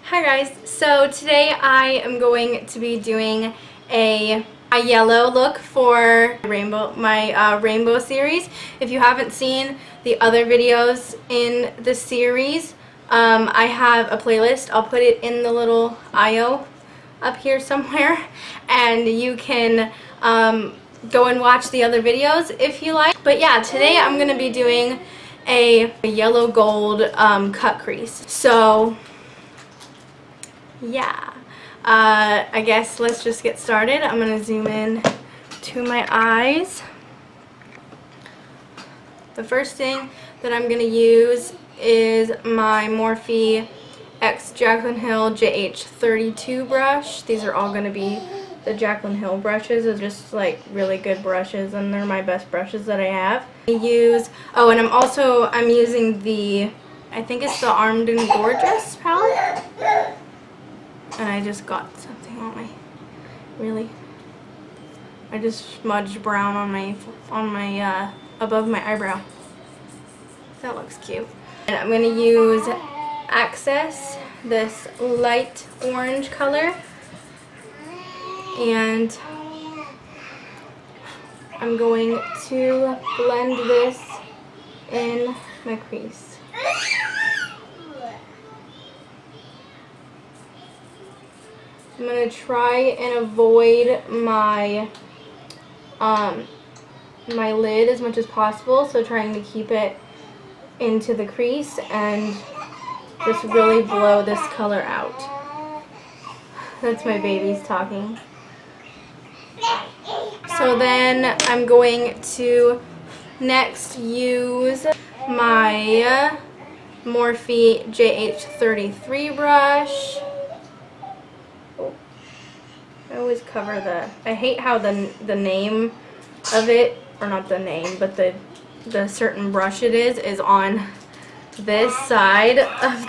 Hi guys, so today I am going to be doing a yellow look for my rainbow series. If you haven't seen the other videos in the series, I have a playlist. I'll put it in the little IO up here somewhere, and you can go and watch the other videos if you like. But yeah, today I'm going to be doing a yellow gold cut crease. So yeah, I guess let's just get started. I'm going to zoom in to my eyes. The first thing that I'm going to use is my Morphe X Jaclyn Hill JH32 brush. These are all going to be the Jaclyn Hill brushes. They're just like really good brushes, and they're my best brushes that I have. And I'm using the, I think it's the Armed and Gorgeous palette. And I just got something on my, I just smudged brown on my above my eyebrow. That looks cute. And I'm going to use Access, this light orange color. And I'm going to blend this in my crease. I'm going to try and avoid my my lid as much as possible, so trying to keep it into the crease and just really blow this color out. That's my babies talking. So then I'm going to next use my Morphe JH33 brush. I always cover I hate how the name of it, or not the name, but the certain brush it is on this side of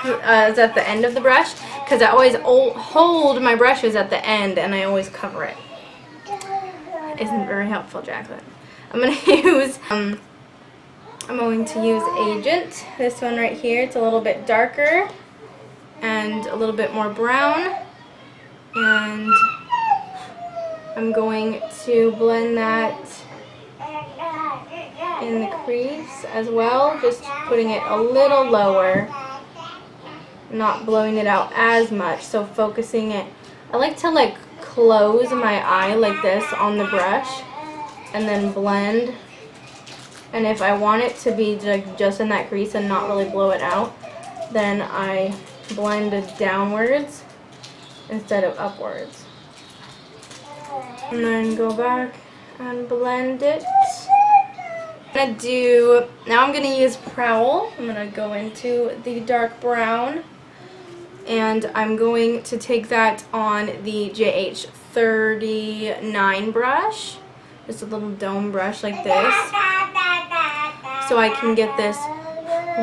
is at the end of the brush, because I always hold my brushes at the end and I always cover it. Isn't very helpful, Jaclyn. I'm going to use Agent, this one right here. It's a little bit darker and a little bit more brown, and I'm going to blend that in the crease as well, just putting it a little lower, not blowing it out as much, so focusing it. I like to close my eye like this on the brush and then blend, and if I want it to be just in that crease and not really blow it out, then I blend it downwards instead of upwards. And then go back and blend it. Now I'm going to use Prowl. I'm going to go into the dark brown, and I'm going to take that on the JH39 brush, just a little dome brush like this, so I can get this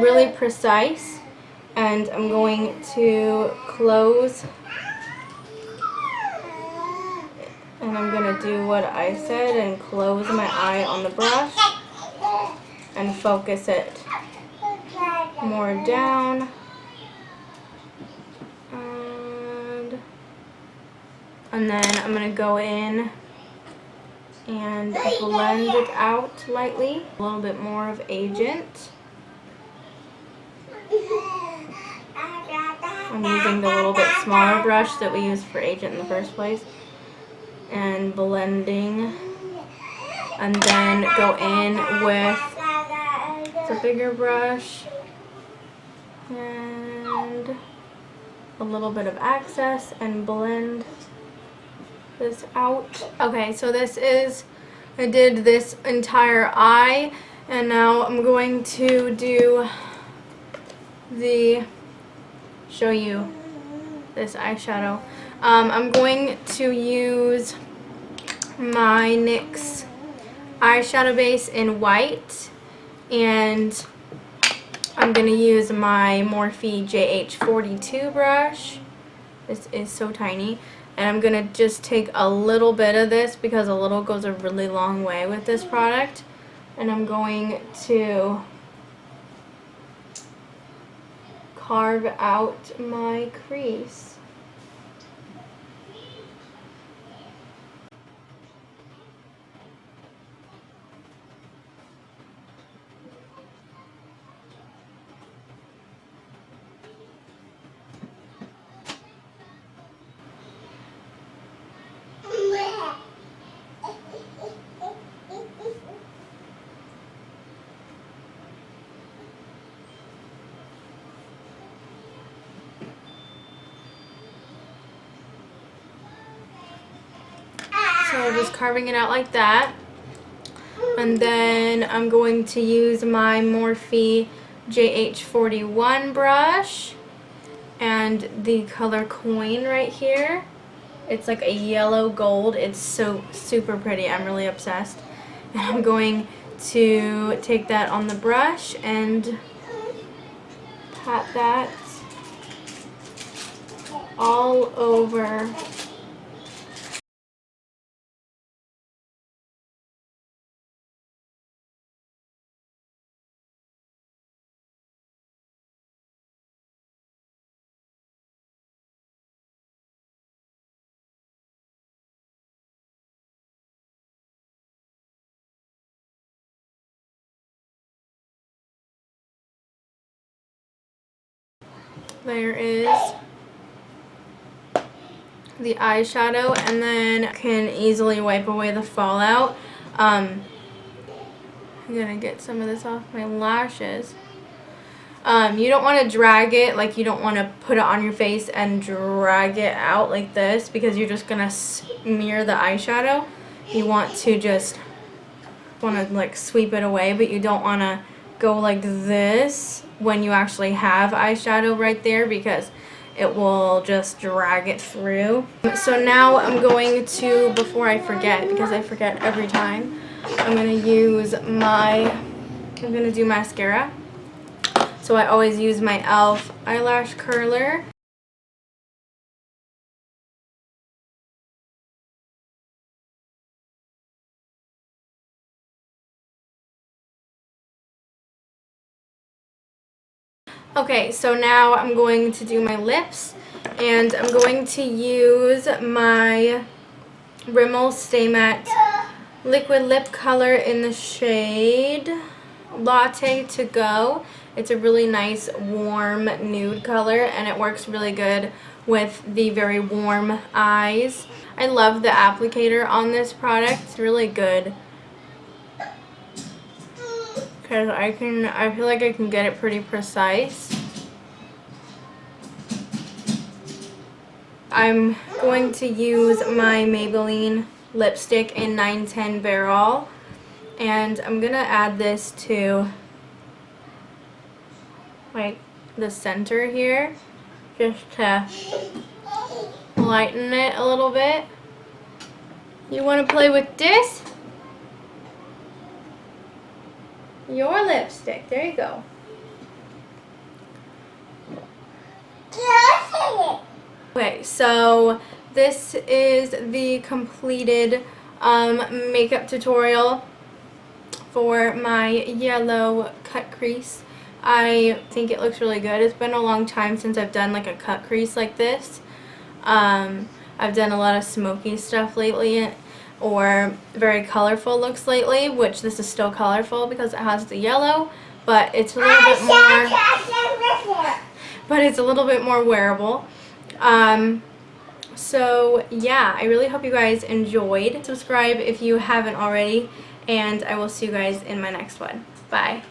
really precise. And I'm going to close, and I'm going to do what I said and close my eye on the brush and focus it more down. And then I'm going to go in and blend it out lightly. A little bit more of Agent. I'm using the little bit smaller brush that we used for Agent in the first place. And blending, and then go in with the bigger brush and a little bit of Access and blend this out. Okay, so I did this entire eye, and now I'm going to show you this eyeshadow. I'm going to use my NYX eyeshadow base in white, and I'm going to use my Morphe JH42 brush. This is so tiny, and I'm going to just take a little bit of this because a little goes a really long way with this product, and I'm going to carve out my crease. So just carving it out like that. And then I'm going to use my Morphe JH41 brush and the color Coin right here. It's like a yellow gold. It's so super pretty. I'm really obsessed. And I'm going to take that on the brush and pat that all over. There is the eyeshadow, and then can easily wipe away the fallout. I'm gonna get some of this off my lashes. You don't want to drag it, like you don't want to put it on your face and drag it out like this, because you're just gonna smear the eyeshadow. You want to just like sweep it away, but you don't want to go like this when you actually have eyeshadow right there, because it will just drag it through. So now I'm going to, before I forget, because I forget every time, I'm going to do mascara. So I always use my e.l.f. eyelash curler. Okay, so now I'm going to do my lips, and I'm going to use my Rimmel Stay Matte liquid lip color in the shade Latte to Go. It's a really nice warm nude color, and it works really good with the very warm eyes. I love the applicator on this product. It's really good, because I feel like I can get it pretty precise. I'm going to use my Maybelline lipstick in 910 Barrel, and I'm gonna add this to like the center here, just to lighten it a little bit. You want to play with this? Your lipstick. There you go. Okay, so this is the completed makeup tutorial for my yellow cut crease. I think it looks really good. It's been a long time since I've done like a cut crease like this. I've done a lot of smoky stuff lately, or very colorful looks lately, which this is still colorful because it has the yellow, but it's a little bit more wearable. So yeah, I really hope you guys enjoyed. Subscribe if you haven't already, and I will see you guys in my next one. Bye.